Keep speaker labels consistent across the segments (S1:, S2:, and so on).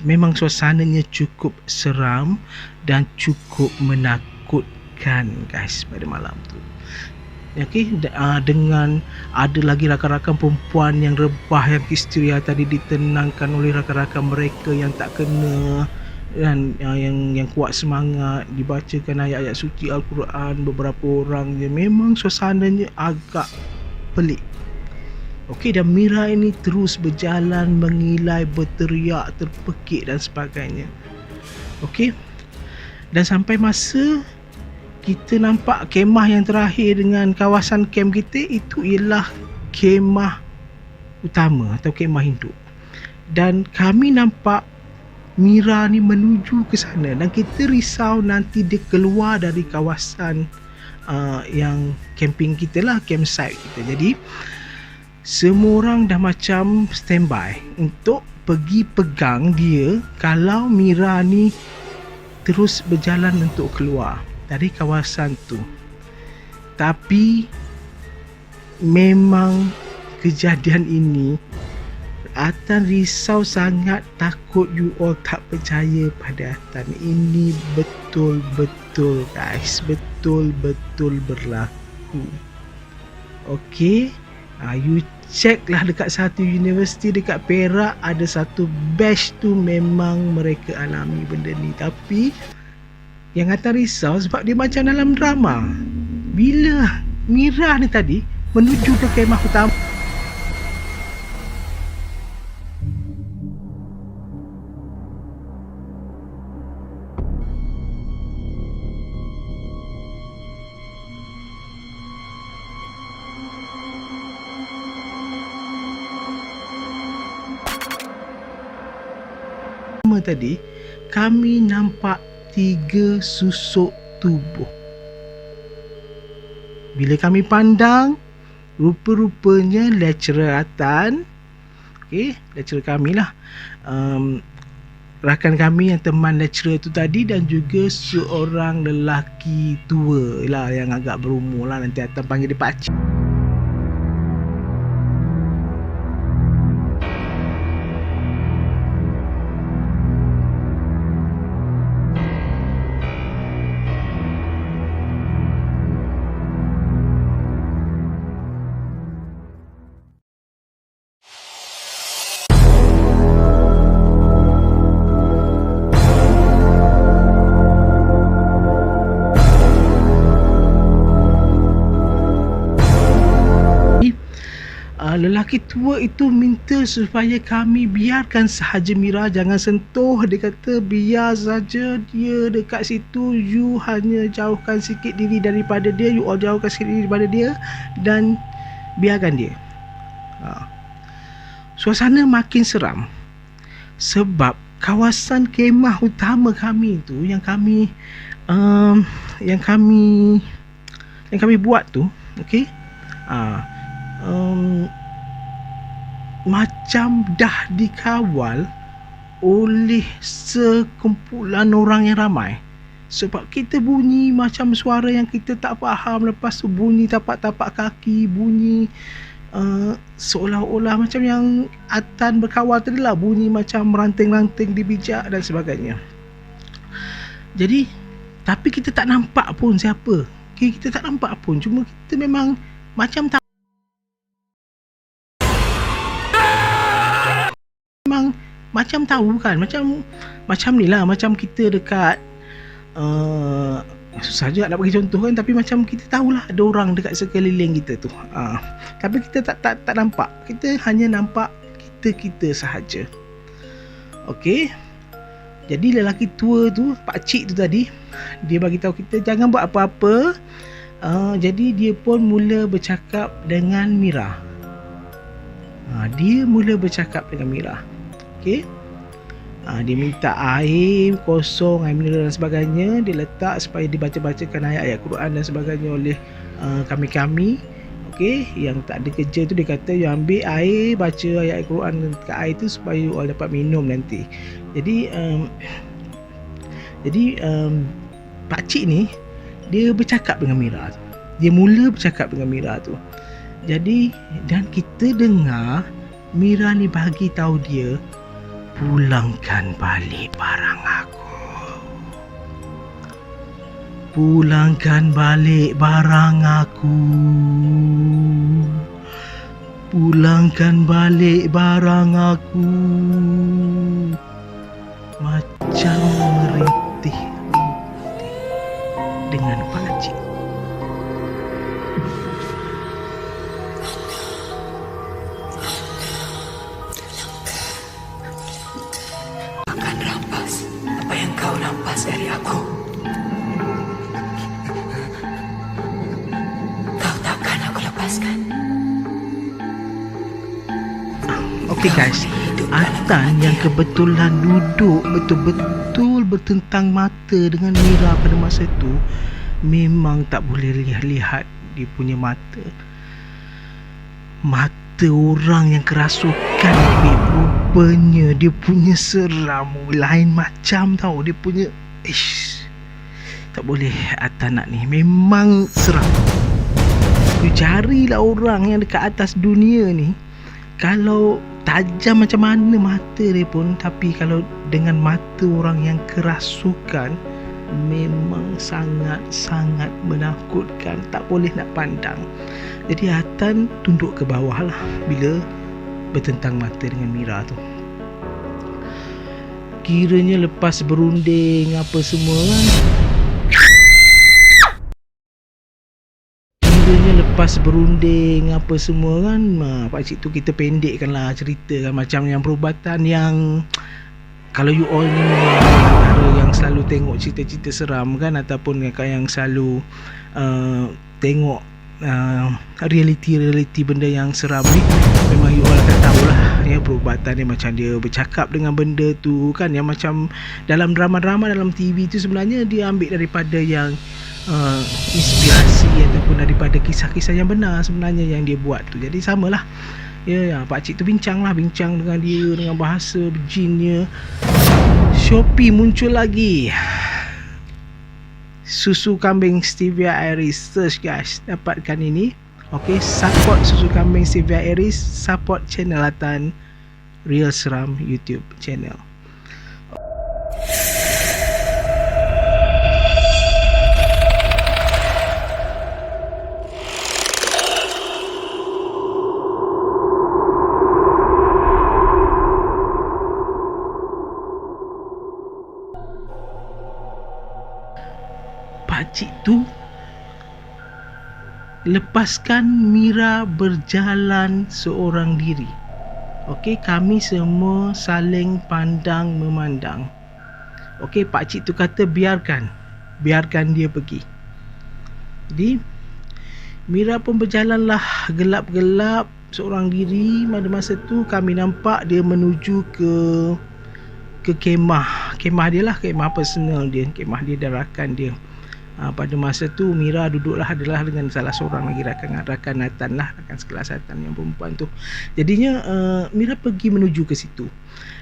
S1: memang suasananya cukup seram dan cukup menakutkan guys pada malam tu. Okey, dengan ada lagi rakan-rakan perempuan yang rebah, yang histeria tadi ditenangkan oleh rakan-rakan mereka yang tak kena, dan yang kuat semangat, dibacakan ayat-ayat suci Al-Quran beberapa orang je. Memang suasananya agak pelik. Okey, dan Mira ini terus berjalan, mengilai, berteriak, terpekik dan sebagainya. Okey, dan sampai masa kita nampak kemah yang terakhir dengan kawasan kem kita, itu ialah kemah utama atau kemah induk. Dan kami nampak Mira ni menuju ke sana, dan kita risau nanti dia keluar dari kawasan yang camping kita lah, campsite kita. Jadi semua orang dah macam standby untuk pergi pegang dia kalau Mira ni terus berjalan untuk keluar dari kawasan tu. Tapi memang kejadian ini Atan risau sangat, takut you all tak percaya pada Atan. Ini betul-betul guys, betul-betul berlaku. Okey, you check lah dekat satu universiti dekat Perak, ada satu batch tu memang mereka alami benda ni. Tapi yang Atan risau sebab dia macam dalam drama. Bila Mira ni tadi menuju ke kemah utama, tadi kami nampak 3 susuk tubuh. Bila kami pandang, rupa-rupanya lecturer Atan, lecturer kami lah, rakan kami yang teman lecturer tu tadi, dan juga seorang lelaki tua lah yang agak berumur lah, nanti Atan panggil dia pakcik. Lelaki tua itu minta supaya kami biarkan sahaja Mira, jangan sentuh. Dia kata biar saja dia dekat situ, you hanya jauhkan sikit diri daripada dia, you all jauhkan sikit diri daripada dia dan biarkan dia. Suasana makin seram sebab kawasan kemah utama kami tu yang kami buat tu, okey, macam dah dikawal oleh sekumpulan orang yang ramai. Sebab kita bunyi macam suara yang kita tak faham, lepas tu bunyi tapak-tapak kaki, bunyi seolah-olah macam yang Atan berkawal tadi lah, bunyi macam ranting-ranting di bijak dan sebagainya. Jadi, tapi kita tak nampak pun siapa. Okay, kita tak nampak pun, cuma kita memang macam macam tahu kan, macam ni lah, macam kita dekat susah je nak bagi contoh kan, tapi macam kita tahulah ada orang dekat sekeliling kita tu, tapi kita tak nampak, kita hanya nampak kita sahaja. Okey, jadi lelaki tua tu, pakcik tu tadi, dia bagi tahu kita jangan buat apa-apa. Jadi dia pun mula bercakap dengan Mira. Dia mula bercakap dengan Mira. Okey, dia minta air kosong, air mineral dan sebagainya, dia letak supaya dibaca-bacakan ayat-ayat Quran dan sebagainya oleh kami. Okey, yang tak ada kerja tu, dia kata you ambil air, baca ayat Quran dekat air tu supaya you all dapat minum nanti. Jadi pakcik ni dia bercakap dengan Mira tu. Dia mula bercakap dengan Mira tu. Jadi, dan kita dengar Mira ni bagi tahu dia pulangkan balik barang aku. Pulangkan balik barang aku. Pulangkan balik barang aku. Macam merintih-rintih dengan pakcik.
S2: Akan rampas apa yang kau rampas dari aku. Kau takkan aku lepaskan.
S1: Okey guys, Atan yang kebetulan duduk betul-betul bertentang mata dengan Mira pada masa itu, memang tak boleh lihat dia punya mata. Mata orang yang kerasukan, rupanya dia punya seram lain macam tau. Dia punya tak boleh Atan nak ni, memang seram. You carilah orang yang dekat atas dunia ni, kalau tajam macam mana mata dia pun, tapi kalau dengan mata orang yang kerasukan, memang sangat-sangat menakutkan, tak boleh nak pandang. Jadi Atan tunduk ke bawah lah bila bertentang mata dengan Mira tu. Kiranya lepas berunding apa semua kan, lepas berunding apa semua kan, pakcik tu kita pendekkan lah cerita kan, macam yang perubatan yang kalau you all ni memang antara yang selalu tengok cerita-cerita seram kan, ataupun yang selalu tengok reality benda yang seram ni, memang you all akan tahulah ya, perubatan dia macam dia bercakap dengan benda tu kan, yang macam dalam drama-drama dalam TV tu sebenarnya dia ambil daripada yang inspirasi ataupun daripada kisah-kisah yang benar sebenarnya yang dia buat tu. Jadi samalah ya, pakcik tu bincang dengan dia dengan bahasa berjinnya. Shopee muncul lagi susu kambing Stevia Iris. Search guys, dapatkan ini. Okey, support susu kambing Stevia Iris, support channel Atan Real Seram YouTube channel. Pakcik tu lepaskan Mira berjalan seorang diri. Okey, kami semua saling pandang memandang. Okey, pakcik tu kata biarkan dia pergi. Jadi Mira pun berjalanlah gelap-gelap seorang diri. Pada masa tu kami nampak dia menuju ke kemah dia lah, kemah personal dia, kemah dia dan rakan dia. Pada masa tu Mira duduklah adalah dengan salah seorang lagi rakan Atan lah, rakan sekelas Atan yang perempuan tu. Jadinya Mira pergi menuju ke situ.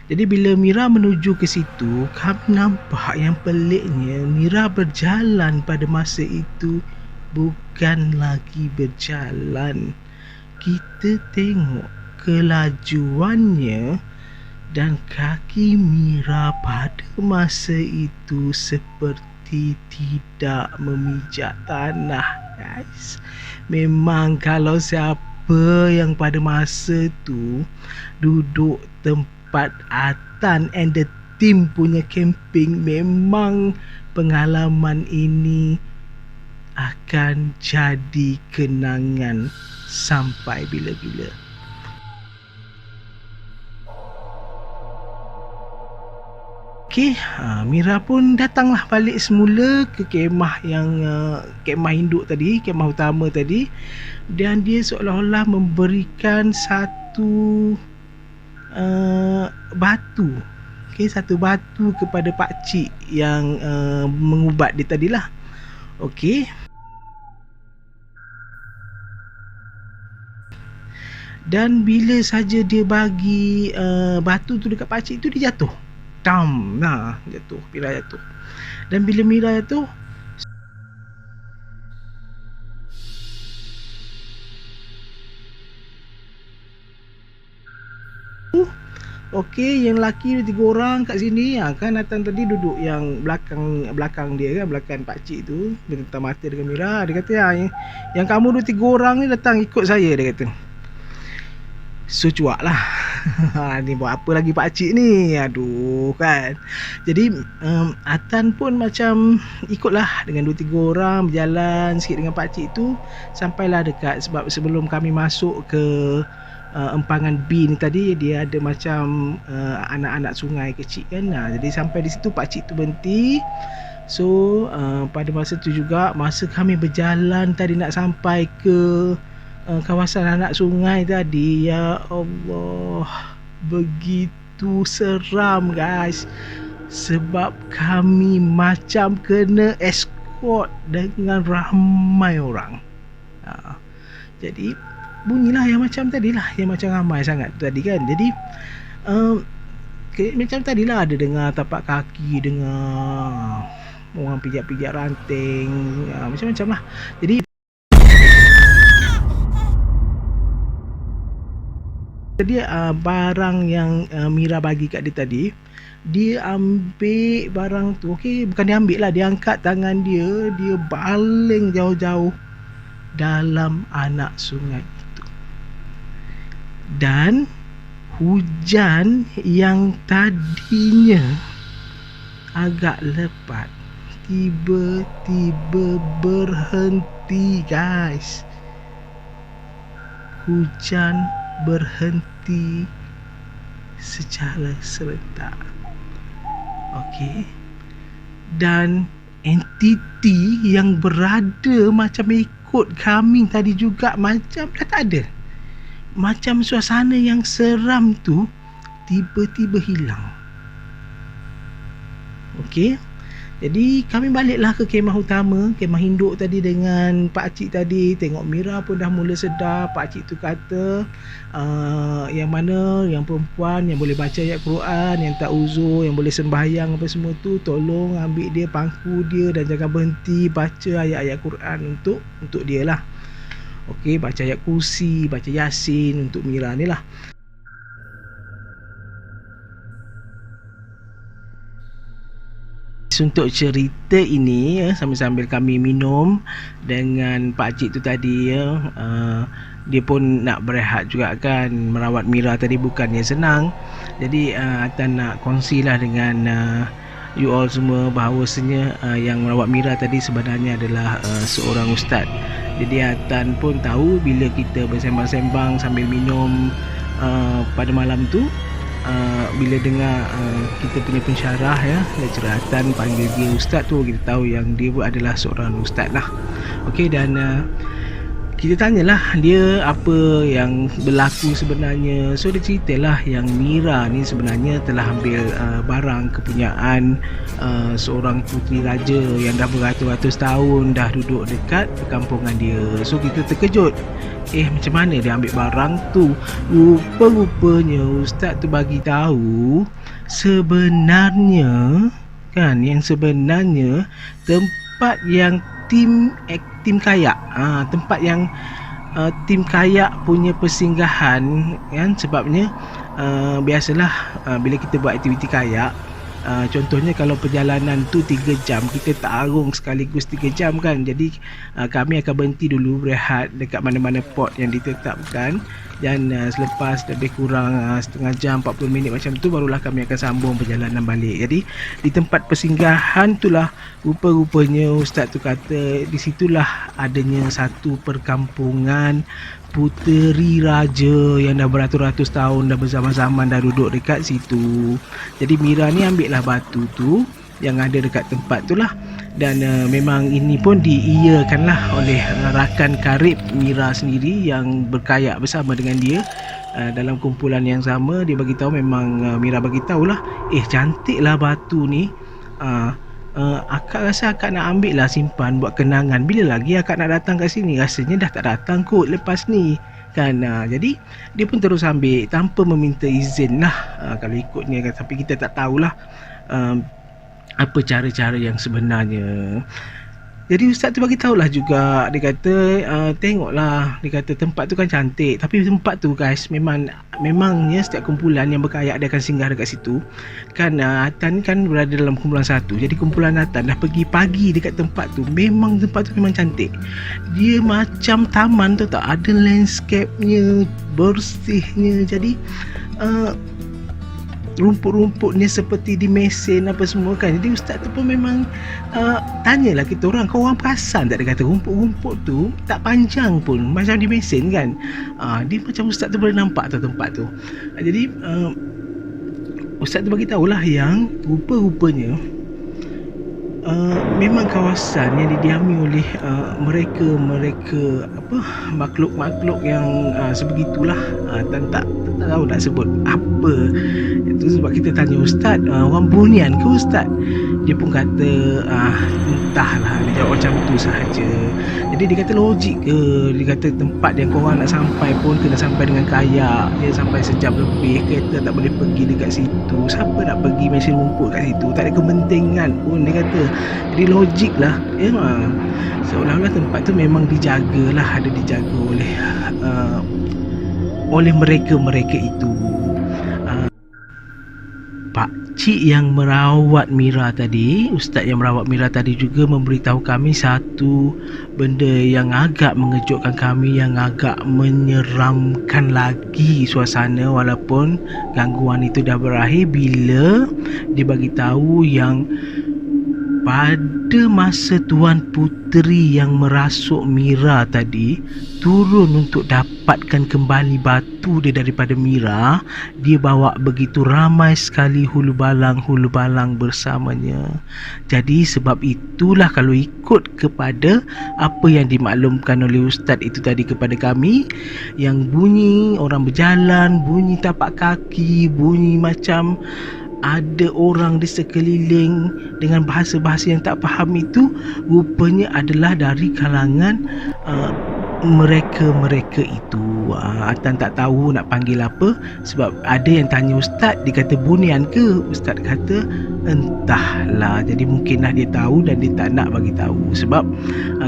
S1: Jadi bila Mira menuju ke situ, kami nampak yang peliknya Mira berjalan pada masa itu bukan lagi berjalan. Kita tengok kelajuannya dan kaki Mira pada masa itu seperti tidak memijak tanah guys. Memang kalau siapa yang pada masa tu duduk tempat Atan and the team punya camping, memang pengalaman ini akan jadi kenangan sampai bila-bila. Okey, Mira pun datanglah balik semula ke kemah yang kemah induk tadi, kemah utama tadi, dan dia seolah-olah memberikan satu batu. Okey, satu batu kepada pakcik yang mengubat dia tadilah. Okey. Dan bila saja dia bagi batu tu dekat pakcik tu, dia jatuh. Jatuh, Mira jatuh. Dan bila Mira jatuh, Okey, yang lelaki 3 orang kat sini. Kan Atan tadi duduk yang belakang dia kan, belakang pak cik tu, bertentang mata dengan Mira. Dia kata, yang kamu 3 orang ni datang ikut saya, dia kata. So cuak lah. Ni buat apa lagi pak cik ni? Aduh kan. Jadi Atan pun macam ikutlah dengan 2-3 orang berjalan sikit dengan pak cik tu sampailah dekat, sebab sebelum kami masuk ke empangan B ni tadi, dia ada macam anak-anak sungai kecil kan. Jadi sampai di situ pak cik tu berhenti. So pada masa tu juga, masa kami berjalan tadi nak sampai ke kawasan anak sungai tadi, ya Allah, begitu seram guys, sebab kami macam kena escort dengan ramai orang. Jadi bunyilah yang macam tadilah, yang macam ramai sangat tadi kan. Jadi macam tadilah ada dengar tapak kaki, dengar orang pijak-pijak ranting, macam-macam lah. Jadi barang yang Mira bagi kat dia tadi, dia ambil barang tu. Okey, bukan dia ambil lah, dia angkat tangan dia, dia baling jauh-jauh dalam anak sungai itu. Dan hujan yang tadinya agak lebat tiba-tiba berhenti guys. Hujan berhenti secara serentak. Okey. Dan entiti yang berada macam ikut kami tadi juga macam dah tak ada. Macam suasana yang seram tu tiba-tiba hilang. Okey. Jadi kami baliklah ke kemah utama, kemah induk tadi dengan pak cik tadi. Tengok Mira pun dah mula sedar. Pak cik tu kata yang mana yang perempuan yang boleh baca ayat Quran, yang tak uzur, yang boleh sembahyang apa semua tu, tolong ambil dia pangku dia dan jangan berhenti baca ayat-ayat Quran untuk dia lah. Okey, baca ayat kursi, baca Yasin untuk Mira ni lah. Untuk cerita ini sambil-sambil kami minum dengan pak cik tu tadi dia pun nak berehat juga kan. Merawat Mira tadi bukannya senang. Jadi Atan nak kongsilah dengan you all semua bahawasanya yang merawat Mira tadi sebenarnya adalah seorang ustaz. Jadi Atan pun tahu bila kita bersembang-sembang sambil minum pada malam tu, bila dengar kita punya pensyarah lecturer Atan panggil dia ustaz tu, kita tahu yang dia pun adalah seorang ustaz lah. Okey, dan kita tanyalah dia apa yang berlaku sebenarnya. So dia ceritalah yang Mira ni sebenarnya telah ambil barang kepunyaan seorang puteri raja yang dah beratus-ratus tahun dah duduk dekat perkampungan dia. So kita terkejut, macam mana dia ambil barang tu? Rupa-rupanya ustaz tu bagi tahu sebenarnya kan, yang sebenarnya tempat yang tim kayak, tempat yang tim kayak punya persinggahan kan. Sebabnya biasalah bila kita buat aktiviti kayak, contohnya kalau perjalanan tu 3 jam, kita tarung sekaligus 3 jam kan. Jadi kami akan berhenti dulu berehat dekat mana-mana port yang ditetapkan, dan selepas lebih kurang setengah jam 40 minit macam tu, barulah kami akan sambung perjalanan balik. Jadi di tempat persinggahan itulah rupa-rupanya ustaz tu kata di situlah adanya satu perkampungan puteri raja yang dah beratus-ratus tahun dah bersama-sama dah duduk dekat situ. Jadi Mira ni ambil lah batu tu yang ada dekat tempat tu lah. Dan memang ini pun diiyakan lah oleh rakan karib Mira sendiri yang berkayak bersama dengan dia dalam kumpulan yang sama. Dia bagi tahu, memang Mira bagi tahulah, cantik lah batu ni. Akak rasa akak nak ambil lah simpan buat kenangan. Bila lagi akak nak datang kat sini? Rasanya dah tak datang kot lepas ni kan. Jadi dia pun terus ambil tanpa meminta izin lah kalau ikutnya kan. Tapi kita tak tahulah apa cara-cara yang sebenarnya. Jadi ustaz tu bagi tahulah juga, dia kata tengoklah, dia kata tempat tu kan cantik, tapi tempat tu guys memangnya setiap kumpulan yang berkayak dia akan singgah dekat situ. Kan Atan kan berada dalam kumpulan satu. Jadi kumpulan Atan dah pergi pagi dekat tempat tu. Memang tempat tu memang cantik. Dia macam taman tu tak, ada landscape-nya, bersihnya. Jadi rumput-rumputnya seperti di mesin apa semua kan. Jadi ustaz tu pun memang tanyalah kita orang, kau orang perasan tak, dia kata rumput-rumput tu tak panjang pun macam di mesin kan. Dia macam ustaz tu boleh nampak tu tempat tu. Jadi ustaz tu bagi tahulah yang rupa-rupanya memang kawasan yang didiami oleh mereka makhluk-makhluk yang sebegitulah. Tak tahu nak sebut apa. Itu sebab kita tanya ustaz, orang Bunian ke ustaz? Dia pun kata entahlah, dia jawab macam tu sahaja. Jadi dia kata logik ke, dia kata tempat yang korang nak sampai pun kena sampai dengan kayak, dia sampai sejam lebih, kereta tak boleh pergi dekat situ, siapa nak pergi mesin rumput kat situ, tak ada kepentingan pun, dia kata. Jadi logik lah ya, seolah-olah tempat tu memang dijagalah, ada dijaga oleh mereka itu. Pakcik yang merawat Mira tadi, ustaz yang merawat Mira tadi juga memberitahu kami satu benda yang agak mengejutkan kami, yang agak menyeramkan lagi suasana walaupun gangguan itu dah berakhir, bila dia bagi tahu yang pada masa Tuan Puteri yang merasuk Mira tadi turun untuk dapatkan kembali batu dia daripada Mira, dia bawa begitu ramai sekali hulu balang bersamanya. Jadi sebab itulah kalau ikut kepada apa yang dimaklumkan oleh ustaz itu tadi kepada kami, yang bunyi orang berjalan, bunyi tapak kaki, bunyi macam ada orang di sekeliling dengan bahasa-bahasa yang tak faham, itu rupanya adalah dari kalangan mereka itu. Atan tak tahu nak panggil apa, sebab ada yang tanya ustaz, dia kata Bunian ke? Ustaz kata entahlah. Jadi mungkinlah dia tahu dan dia tak nak bagi tahu. Sebab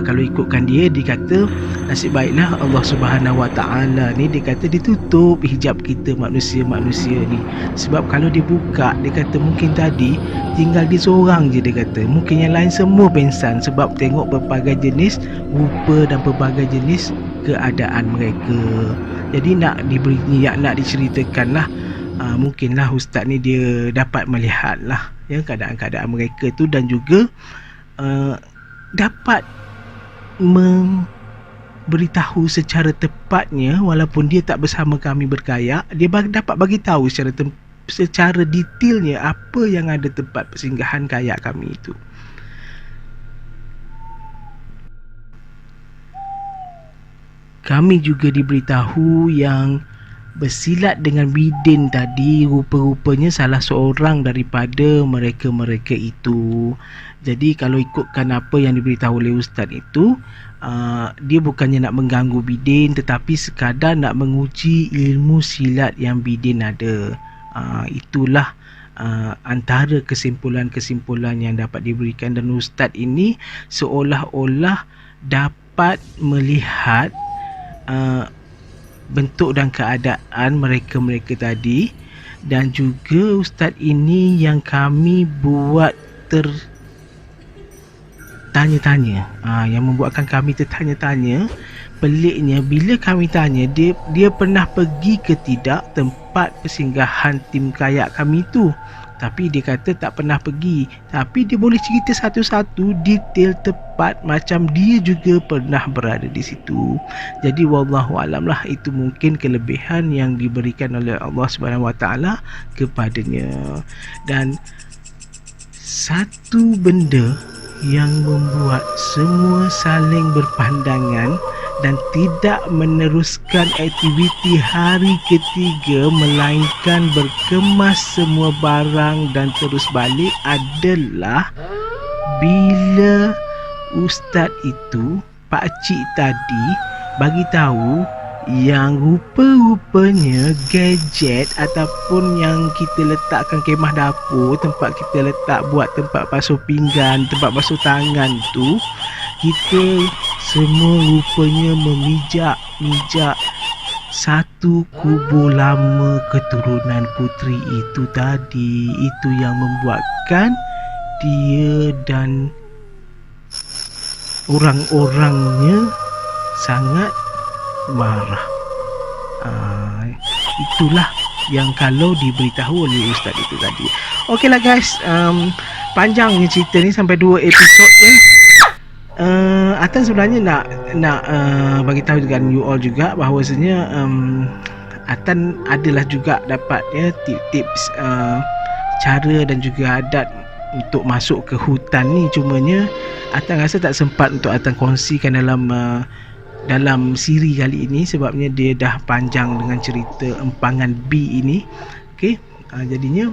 S1: kalau ikutkan dia kata nasib baiklah Allah Subhanahu Wa Taala ni, dia kata ditutup hijab kita manusia-manusia ni. Sebab kalau dia buka, dia kata mungkin tadi tinggal dia seorang je, dia kata mungkin yang lain semua pengsan, sebab tengok berbagai jenis rupa dan berbagai jenis keadaan mereka. Jadi nak diceritakan lah, mungkinlah ustaz ni dia dapat melihat lah ya keadaan-keadaan mereka tu, dan juga dapat memberitahu secara tepatnya, walaupun dia tak bersama kami berkayak, dia dapat bagi tahu secara detailnya apa yang ada tempat persinggahan kayak kami itu. Kami juga diberitahu yang bersilat dengan bidin tadi rupa-rupanya salah seorang daripada mereka itu. Jadi kalau ikutkan apa yang diberitahu oleh ustaz itu, dia bukannya nak mengganggu bidin, tetapi sekadar nak menguji ilmu silat yang bidin ada. Itulah antara kesimpulan-kesimpulan yang dapat diberikan, dan ustaz ini seolah-olah dapat melihat bentuk dan keadaan mereka tadi, dan juga ustaz ini yang kami buat tertanya-tanya, yang membuatkan kami tertanya-tanya. Peliknya bila kami tanya dia pernah pergi ke tidak tempat persinggahan tim kayak kami tu, tapi dia kata tak pernah pergi, tapi dia boleh cerita satu-satu detail tepat macam dia juga pernah berada di situ. Jadi wallahu alam lah, itu mungkin kelebihan yang diberikan oleh Allah Subhanahu Wa Taala kepadanya. Dan satu benda yang membuat semua saling berpandangan dan tidak meneruskan aktiviti hari ketiga, melainkan berkemas semua barang dan terus balik, adalah bila ustaz itu, pakcik tadi, bagi tahu yang rupa-rupanya gadget ataupun yang kita letakkan kemah dapur, tempat kita letak buat tempat basuh pinggan, tempat basuh tangan tu, kita semua rupanya memijak satu kubur lama keturunan puteri itu tadi. Itu yang membuatkan dia dan orang-orangnya sangat marah. Itulah yang kalau diberitahu oleh ustaz itu tadi. Okeylah guys, panjangnya cerita ni sampai 2 episod ya. Atan sebenarnya nak bagi tahu dengan you all juga bahawasanya Atan adalah juga dapat ya tips cara dan juga adat untuk masuk ke hutan ni. Cumanya Atan rasa tak sempat untuk Atan kongsikan dalam siri kali ini sebabnya dia dah panjang dengan cerita Empangan B ini. Okey, jadinya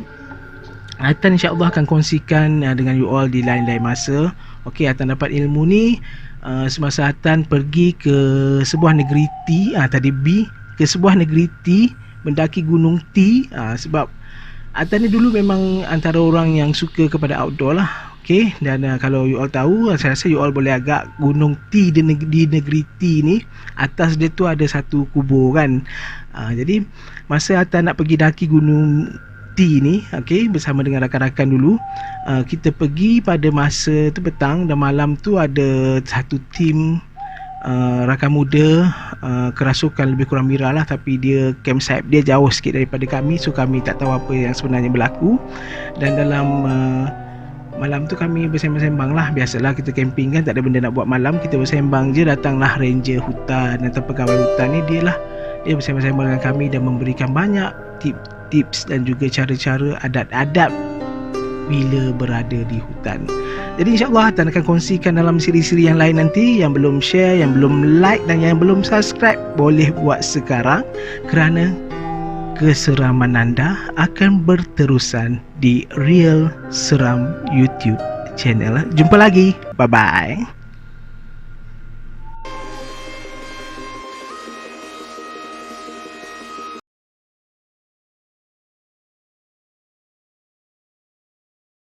S1: Atan insya-Allah akan kongsikan dengan you all di lain-lain masa. Okey, Atan dapat ilmu ni semasa Atan pergi ke sebuah negeri T, tadi B, ke sebuah negeri T, mendaki gunung T, sebab Atan ni dulu memang antara orang yang suka kepada outdoor lah. Okey, dan kalau you all tahu, saya rasa you all boleh agak gunung T di negeri T ni, atas dia tu ada satu kubur kan. Jadi masa Atan nak pergi daki gunung T ni, okey, bersama dengan rakan-rakan dulu, kita pergi pada masa tu petang, dan malam tu ada satu tim rakan muda, kerasukan lebih kurang Mira lah, tapi dia campsite dia jauh sikit daripada kami, so kami tak tahu apa yang sebenarnya berlaku. Dan dalam malam tu kami bersembang-sembang lah. Biasalah kita camping kan, tak ada benda nak buat malam, kita bersembang je. Datanglah ranger hutan atau pegawai hutan ni, dia bersembang-sembang dengan kami dan memberikan banyak tips dan juga cara-cara adat-adat bila berada di hutan. Jadi insya-Allah Atan akan kongsikan dalam siri-siri yang lain nanti. Yang belum share, yang belum like dan yang belum subscribe, boleh buat sekarang, kerana keseraman anda akan berterusan di Real Seram YouTube channel. Jumpa lagi. Bye bye.